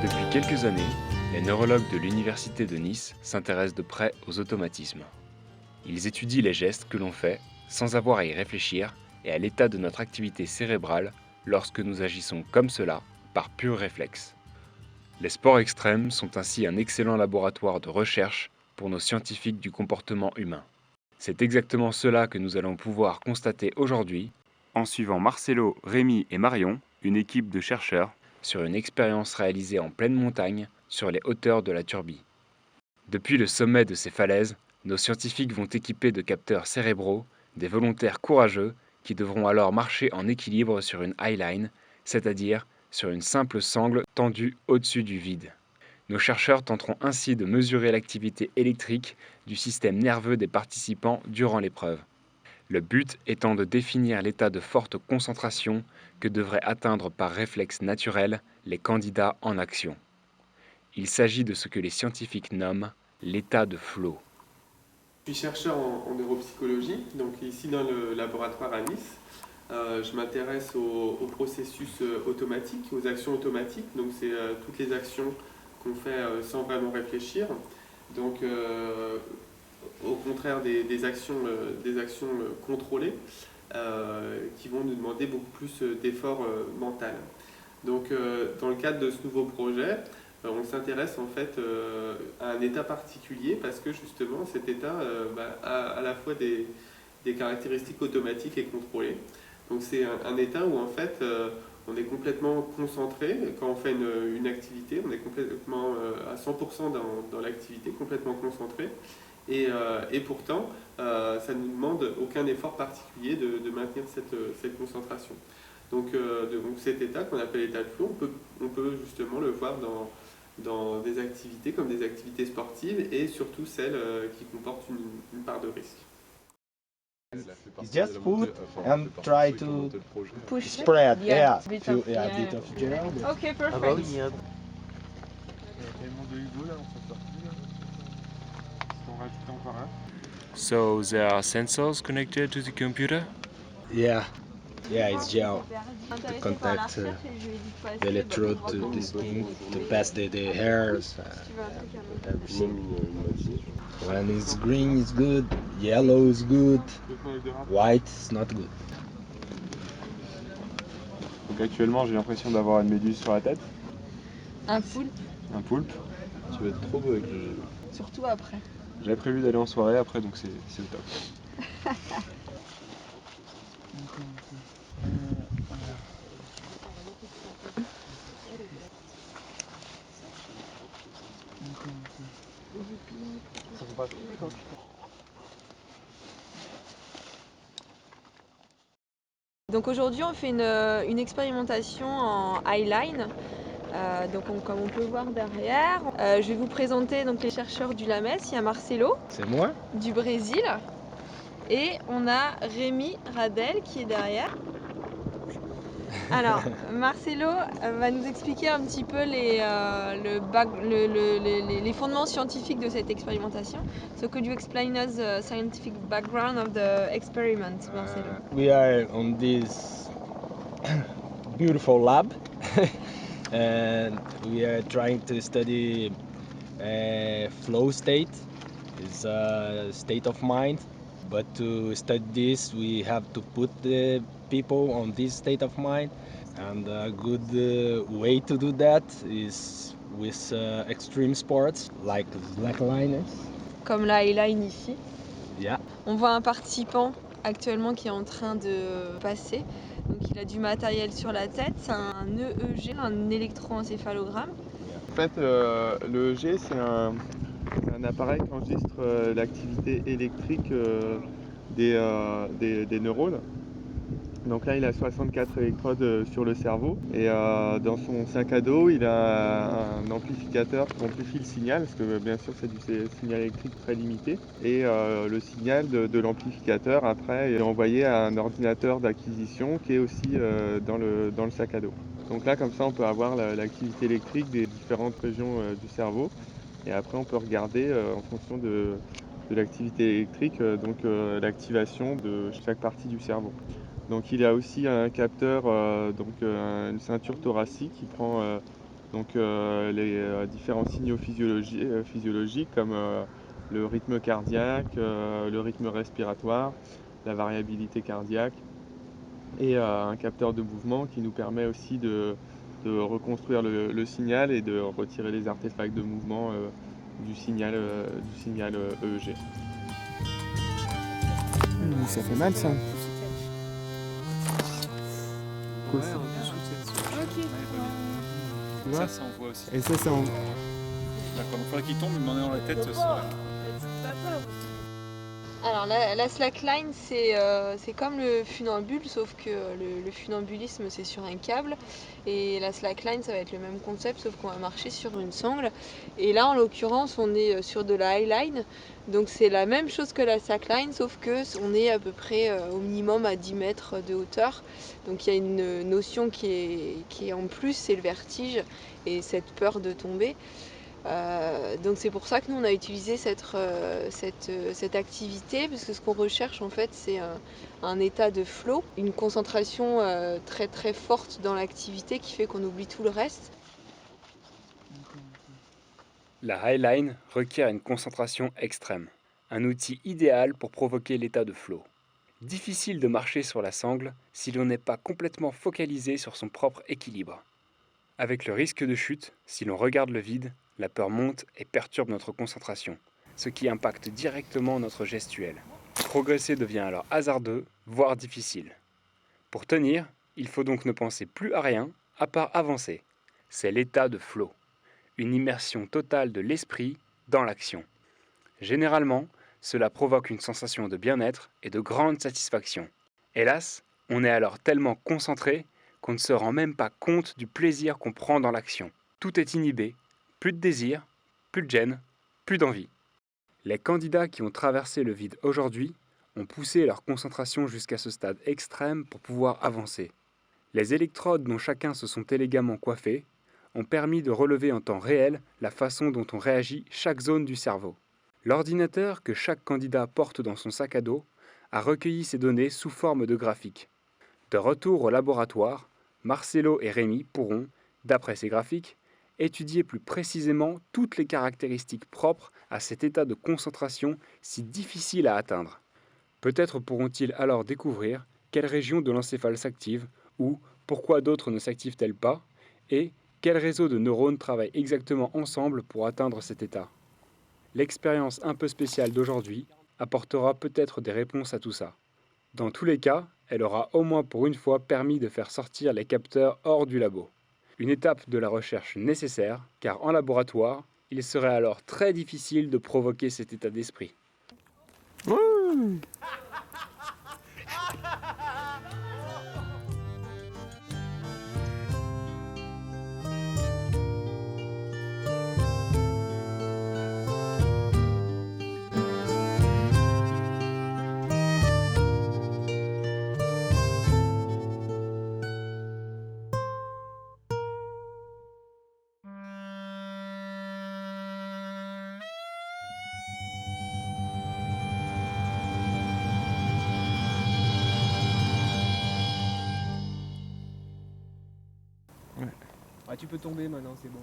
Depuis quelques années, les neurologues de l'Université de Nice s'intéressent de près aux automatismes. Ils étudient les gestes que l'on fait sans avoir à y réfléchir et à l'état de notre activité cérébrale lorsque nous agissons comme cela, par pur réflexe. Les sports extrêmes sont ainsi un excellent laboratoire de recherche pour nos scientifiques du comportement humain. C'est exactement cela que nous allons pouvoir constater aujourd'hui en suivant Marcelo, Rémi et Marion, une équipe de chercheurs, sur une expérience réalisée en pleine montagne sur les hauteurs de la Turbie. Depuis le sommet de ces falaises, nos scientifiques vont équiper de capteurs cérébraux des volontaires courageux qui devront alors marcher en équilibre sur une highline, c'est-à-dire sur une simple sangle tendue au-dessus du vide. Nos chercheurs tenteront ainsi de mesurer l'activité électrique du système nerveux des participants durant l'épreuve. Le but étant de définir l'état de forte concentration que devraient atteindre par réflexe naturel les candidats en action. Il s'agit de ce que les scientifiques nomment l'état de flow. Je suis chercheur en neuropsychologie, donc ici dans le laboratoire à Nice. Je m'intéresse aux processus automatiques, aux actions automatiques, donc c'est toutes les actions qu'on fait sans vraiment réfléchir. Donc au contraire des actions contrôlées qui vont nous demander beaucoup plus d'efforts mentaux. Donc dans le cadre de ce nouveau projet, on s'intéresse en fait à un état particulier parce que justement cet état a à la fois des caractéristiques automatiques et contrôlées. Donc c'est un état où en fait on est complètement concentré quand on fait une activité, on est complètement à 100% dans l'activité, complètement concentré. Et pourtant, ça ne nous demande aucun effort particulier de maintenir cette concentration. Donc cet état qu'on appelle l'état de flow, on peut justement le voir dans des activités comme des activités sportives et surtout celles qui comportent une part de risque. Just put and try to Push spread, yeah, a bit to of, a bit of gel. Okay, perfect. Il y a tellement de Hugo là, on s'en sort plus là. Si on rajoute encore un. So there are sensors connected to the computer? Yeah, yeah, it's gel to contact the electrode to the skin to pass the hairs. Everything. When it's green, it's good. Yellow is good. White is not good. Donc actuellement j'ai l'impression d'avoir une méduse sur la tête, Un poulpe, un poulpe. Tu vas être trop beau avec le jeu. surtout après. J'avais prévu d'aller en soirée après donc c'est au top. Donc aujourd'hui on fait une expérimentation en highline. Comme on peut le voir derrière, je vais vous présenter donc les chercheurs du LAMES. Il y a Marcelo C'est moi? du Brésil et on a Rémi Radel qui est derrière. Alors Marcelo va nous expliquer un petit peu les fondements scientifiques de cette expérimentation. So could you explain us the scientific background of the experiment, Marcelo? We are on this beautiful lab and we are trying to study flow state. It's a state of mind, but to study this we have to put the people on this state of mind, and a good way to do that is with extreme sports like slackliners. Comme la highline ici. Yeah. On voit un participant actuellement qui est en train de passer. Donc il a du matériel sur la tête, c'est un EEG, un électroencéphalogramme. En fait, le EEG, c'est un appareil qui enregistre l'activité électrique des neurones. Donc là, il a 64 électrodes sur le cerveau et dans son sac à dos, il a un amplificateur qui amplifie le signal, parce que bien sûr, c'est du signal électrique très limité. Et le signal de l'amplificateur, après, est envoyé à un ordinateur d'acquisition qui est aussi dans le sac à dos. Donc là, comme ça, on peut avoir l'activité électrique des différentes régions du cerveau. Et après, on peut regarder en fonction de l'activité électrique, l'activation de chaque partie du cerveau. Donc il y a aussi un capteur, une ceinture thoracique qui prend les différents signaux physiologiques comme le rythme cardiaque, le rythme respiratoire, la variabilité cardiaque et un capteur de mouvement qui nous permet aussi de reconstruire le signal et de retirer les artefacts de mouvement du signal EEG. Ça fait mal ça. Ouais, en dessous de cette zone. Ok. Tu vois Ça envoie aussi. Et ça, en... D'accord, donc il faudrait qu'il tombe, il m'en est dans la tête. Alors la slackline c'est comme le funambule, sauf que le funambulisme c'est sur un câble et la slackline ça va être le même concept sauf qu'on va marcher sur une sangle. Et là en l'occurrence on est sur de la highline, donc c'est la même chose que la slackline sauf que on est à peu près au minimum à 10 mètres de hauteur. Donc il y a une notion qui est en plus, c'est le vertige et cette peur de tomber. Donc c'est pour ça que nous on a utilisé cette activité, parce que ce qu'on recherche en fait c'est un état de flow, une concentration très très forte dans l'activité qui fait qu'on oublie tout le reste. La highline requiert une concentration extrême, un outil idéal pour provoquer l'état de flow. Difficile de marcher sur la sangle si l'on n'est pas complètement focalisé sur son propre équilibre. Avec le risque de chute, si l'on regarde le vide, la peur monte et perturbe notre concentration, ce qui impacte directement notre gestuelle. Progresser devient alors hasardeux, voire difficile. Pour tenir, il faut donc ne penser plus à rien, à part avancer. C'est l'état de flow, une immersion totale de l'esprit dans l'action. Généralement, cela provoque une sensation de bien-être et de grande satisfaction. Hélas, on est alors tellement concentré qu'on ne se rend même pas compte du plaisir qu'on prend dans l'action. Tout est inhibé, plus de désir, plus de gêne, plus d'envie. Les candidats qui ont traversé le vide aujourd'hui ont poussé leur concentration jusqu'à ce stade extrême pour pouvoir avancer. Les électrodes dont chacun se sont élégamment coiffés ont permis de relever en temps réel la façon dont on réagit chaque zone du cerveau. L'ordinateur que chaque candidat porte dans son sac à dos a recueilli ces données sous forme de graphiques. De retour au laboratoire, Marcelo et Rémi pourront, d'après ces graphiques, étudier plus précisément toutes les caractéristiques propres à cet état de concentration si difficile à atteindre. Peut-être pourront-ils alors découvrir quelle région de l'encéphale s'active ou pourquoi d'autres ne s'activent-elles pas et quels réseaux de neurones travaillent exactement ensemble pour atteindre cet état. L'expérience un peu spéciale d'aujourd'hui apportera peut-être des réponses à tout ça. Dans tous les cas, elle aura au moins pour une fois permis de faire sortir les capteurs hors du labo. Une étape de la recherche nécessaire, car en laboratoire, il serait alors très difficile de provoquer cet état d'esprit. Ah, tu peux tomber maintenant, c'est bon.